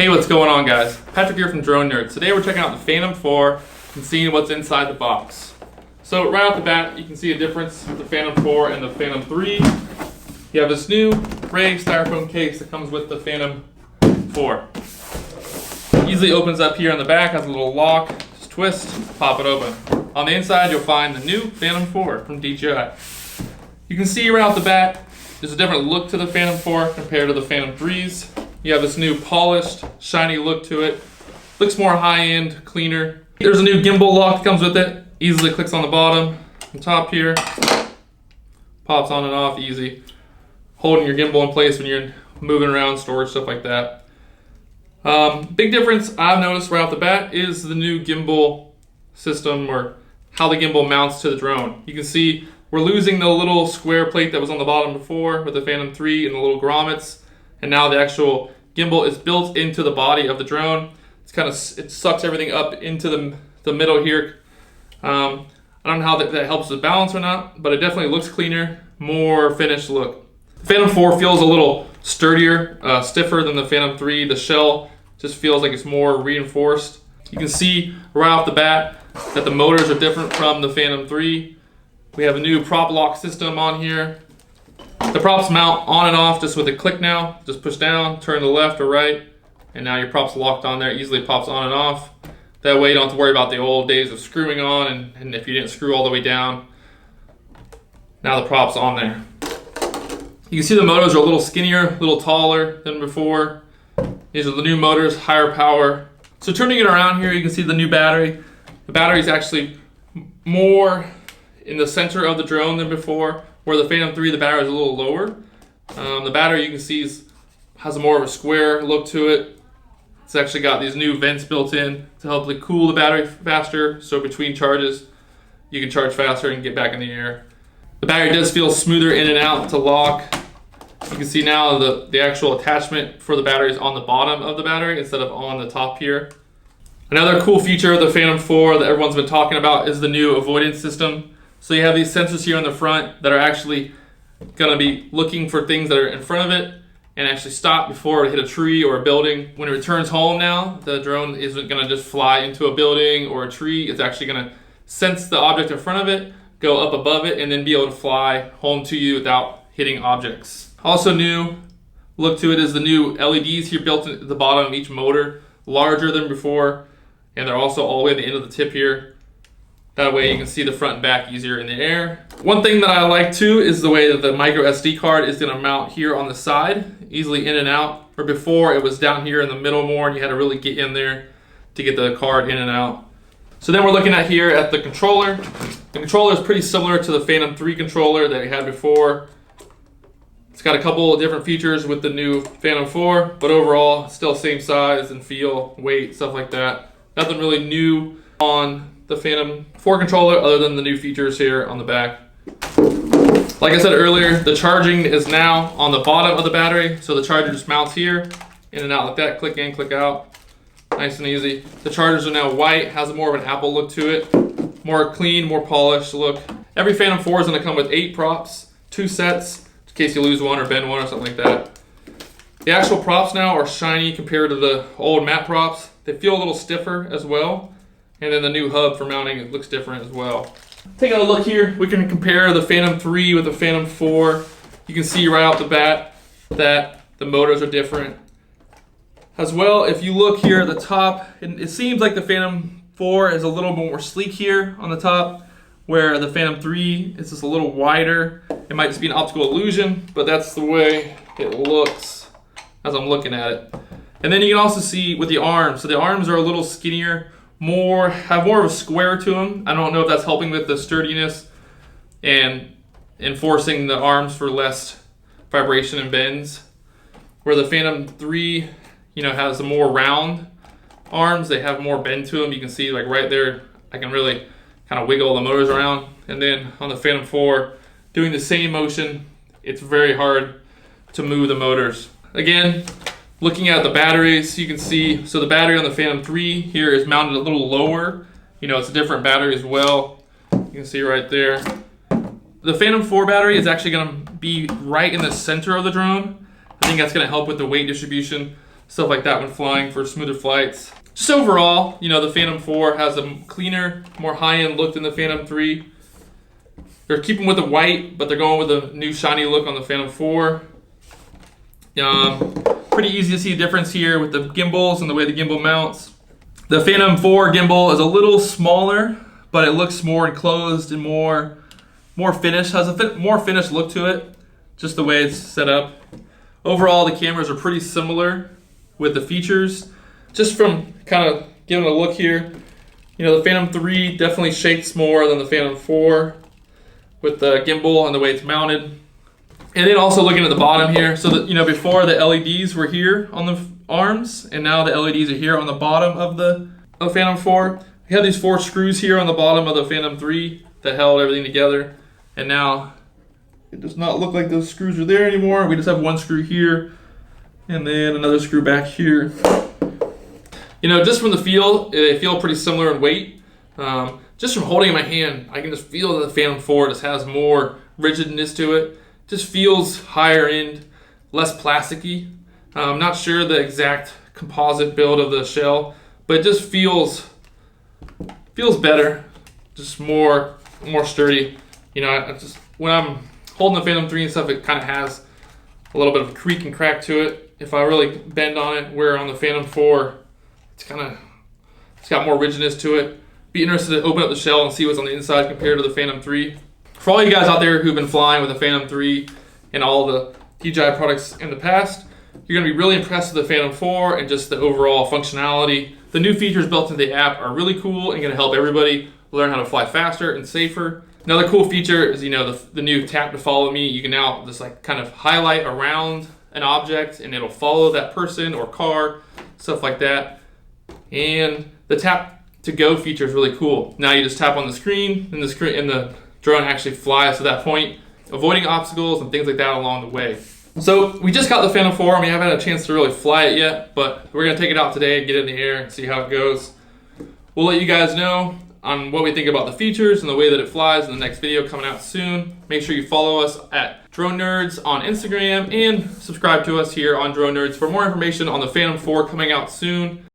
Hey, what's going on, guys? Patrick here from Drone Nerds. Today we're checking out the Phantom 4 and seeing what's inside the box. So right off the bat, you can see a difference with the Phantom 4 and the Phantom 3. You have this new gray styrofoam case that comes with the Phantom 4. Easily opens up here on the back, has a little lock, just twist, pop it open. On the inside, you'll find the new Phantom 4 from DJI. You can see right off the bat, there's a different look to the Phantom 4 compared to the Phantom 3s. You have this new polished, shiny look to it. Looks more high-end, cleaner. There's a new gimbal lock that comes with it. Easily clicks on the bottom, on top here. Pops on and off, easy. Holding your gimbal in place when you're moving around, storage, stuff like that. Big difference I've noticed right off the bat is the new gimbal system, or how the gimbal mounts to the drone. You can see we're losing the little square plate that was on the bottom before with the Phantom 3 and the little grommets. And now the actual gimbal is built into the body of the drone. It sucks everything up into the middle here. I don't know how that helps with balance or not, but it definitely looks cleaner, more finished look. The Phantom 4 feels a little sturdier, stiffer than the Phantom 3. The shell just feels like it's more reinforced. You can see right off the bat that the motors are different from the Phantom 3. We have a new prop lock system on here. The props mount on and off just with a click now. Just push down, turn to the left or right, and now your prop's locked on there. Easily pops on and off. That way you don't have to worry about the old days of screwing on, and if you didn't screw all the way down. Now the prop's on there. You can see the motors are a little skinnier, a little taller than before. These are the new motors, higher power. So turning it around here, you can see the new battery. The battery is actually more in the center of the drone than before. Where the Phantom 3, the battery is a little lower. The battery, you can see, has more of a square look to it. It's actually got these new vents built in to help cool the battery faster, so between charges you can charge faster and get back in the air. The battery does feel smoother in and out to lock. You can see now the actual attachment for the battery is on the bottom of the battery instead of on the top here. Another cool feature of the Phantom 4 that everyone's been talking about is the new avoidance system. So you have these sensors here on the front that are actually going to be looking for things that are in front of it and actually stop before it hit a tree or a building. When it returns home now, the drone isn't going to just fly into a building or a tree. It's actually going to sense the object in front of it, go up above it, and then be able to fly home to you without hitting objects. Also new look to it is the new LEDs here built at the bottom of each motor, larger than before, and they're also all the way at the end of the tip here. That way you can see the front and back easier in the air. One thing that I like too is the way that the micro SD card is going to mount here on the side, easily in and out. Where before it was down here in the middle more and you had to really get in there to get the card in and out. So then we're looking at here at the controller. The controller is pretty similar to the Phantom 3 controller that we had before. It's got a couple of different features with the new Phantom 4, but overall still same size and feel, weight, stuff like that. Nothing really new on the Phantom 4 controller other than the new features here on the back. Like I said earlier, the charging is now on the bottom of the battery, so the charger just mounts here, in and out like that, click in, click out, nice and easy. The chargers are now white, has more of an Apple look to it, more clean, more polished look. Every Phantom 4 is going to come with 8 props, 2 sets, in case you lose one or bend one or something like that. The actual props now are shiny compared to the old matte props. They feel a little stiffer as well. And then the new hub for mounting, it looks different as well. Taking a look here, we can compare the Phantom 3 with the Phantom 4. You can see right off the bat that the motors are different. As well, if you look here at the top, it seems like the Phantom 4 is a little more sleek here on the top, where the Phantom 3 is just a little wider. It might just be an optical illusion, but that's the way it looks as I'm looking at it. And then you can also see with the arms. So the arms are a little skinnier, have more of a square to them. I don't know if that's helping with the sturdiness and enforcing the arms for less vibration and bends. Where the Phantom 3, has the more round arms, they have more bend to them. You can see like right there, I can really kind of wiggle the motors around. And then on the Phantom 4, doing the same motion, it's very hard to move the motors. Again, looking at the batteries, you can see, so the battery on the Phantom 3 here is mounted a little lower. It's a different battery as well. You can see right there. The Phantom 4 battery is actually going to be right in the center of the drone. I think that's going to help with the weight distribution. stuff like that when flying for smoother flights. Just overall, you know, the Phantom 4 has a cleaner, more high-end look than the Phantom 3. They're keeping with the white, but they're going with a new shiny look on the Phantom 4. Pretty easy to see a difference here with the gimbals and the way the gimbal mounts. The Phantom 4 gimbal is a little smaller, but it looks more enclosed and more finished. Has a more finished look to it, just the way it's set up. Overall, the cameras are pretty similar with the features. Just from kind of giving a look here, you know, the Phantom 3 definitely shakes more than the Phantom 4 with the gimbal and the way it's mounted. And then also looking at the bottom here, so that, you know, before the LEDs were here on the arms, and now the LEDs are here on the bottom of the Phantom 4. We had these 4 screws here on the bottom of the Phantom 3 that held everything together, and now it does not look like those screws are there anymore. We just have 1 screw here, and then another screw back here. You know, just from the feel, they feel pretty similar in weight. Just from holding in my hand, I can just feel that the Phantom 4 just has more rigidness to it. Just feels higher end, less plasticky. I'm not sure the exact composite build of the shell, but it just feels better, just more sturdy. You know, I just, when I'm holding the Phantom 3 and stuff, it kind of has a little bit of a creak and crack to it if I really bend on it, where on the Phantom 4, it's got more rigidness to it. Be interested to open up the shell and see what's on the inside compared to the Phantom 3. For all you guys out there who've been flying with the Phantom 3 and all the DJI products in the past, you're going to be really impressed with the Phantom 4 and just the overall functionality. The new features built into the app are really cool and going to help everybody learn how to fly faster and safer. Another cool feature is, you know, the new tap to follow me. You can now just like kind of highlight around an object and it'll follow that person or car, stuff like that. And the tap to go feature is really cool. Now you just tap on the screen and the drone actually flies to that point, avoiding obstacles and things like that along the way. So we just got the Phantom 4 and we haven't had a chance to really fly it yet, but we're gonna take it out today and get it in the air and see how it goes. We'll let you guys know on what we think about the features and the way that it flies in the next video coming out soon. Make sure you follow us at Drone Nerds on Instagram and subscribe to us here on Drone Nerds for more information on the Phantom 4 coming out soon.